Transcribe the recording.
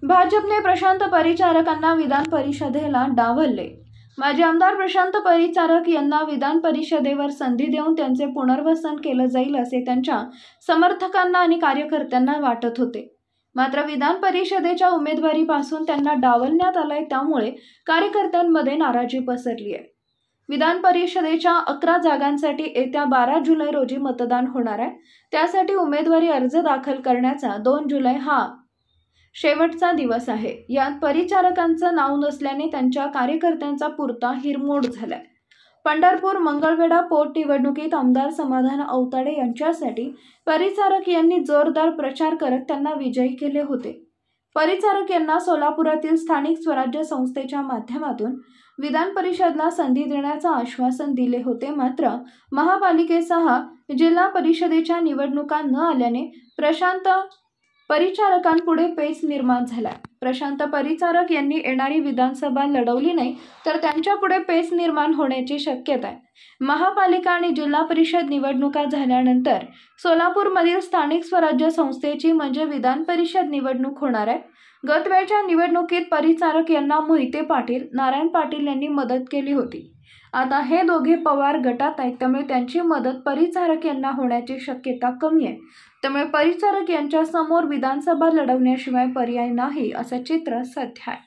भाजपने प्रशांत परिचारकांना विधान परिषदेला डावलले। माजी आमदार प्रशांत परिचारक यांना विधान परिषदेवर संधी देऊन त्यांचे पुनर्वसन केलं जाईल असे त्यांच्या समर्थकांना आणि कार्यकर्त्यांना वाटत होते। मात्र विधान परिषदेच्या उमेदवारीपासून त्यांना डावलण्यात आलंय, त्यामुळे कार्यकर्त्यांमध्ये नाराजी पसरली आहे। विधान परिषदेच्या 11 जागांसाठी येत्या 12 जुलै रोजी मतदान होणार आहे। त्यासाठी उमेदवारी अर्ज दाखल करण्याचा 2 जुलै हा शेवटचा दिवस आहे। यात परिचारकांचं नाव नसल्याने त्यांच्या कार्यकर्त्यांचा पुरता हिरमोड झालाय। पंढरपूर मंगळवेढा पोटनिवडणुकीत आमदार समाधान औताडे यांच्यासाठी परिचारक यांनी जोरदार प्रचार करत त्यांना विजयी केले होते। परिचारक यांना सोलापुरातील स्थानिक स्वराज्य संस्थेच्या माध्यमातून विधान परिषदेला संधी देण्याचं आश्वासन दिले होते। मात्र महापालिकेसह जिल्हा परिषदेच्या निवडणुका न आल्याने प्रशांत परिचारकांपुढे पेच निर्माण झाला। प्रशांत परिचारक यांनी येणारी विधानसभा लढवली नाही तर त्यांच्यापुढे पेच निर्माण होण्याची शक्यता आहे। महापालिका आणि जिल्हा परिषद निवडणुका झाल्यानंतर सोलापूरमधील स्थानिक स्वराज्य संस्थेची म्हणजे विधान परिषद निवडणूक होणार आहे। गत वेळच्या निवडणुकीत परिचारक यांना मोहिते पाटील, नारायण पाटील यांनी मदत केली होती। आता हे दोघे पवार गटात आहेत, त्यामुळे त्यांची मदत परिचारक यांना होण्याची शक्यता कमी आहे। त्यामुळे परिचारक यांच्या समोर विधानसभा लढवण्याशिवाय पर्याय नाही असं चित्र सध्या आहे।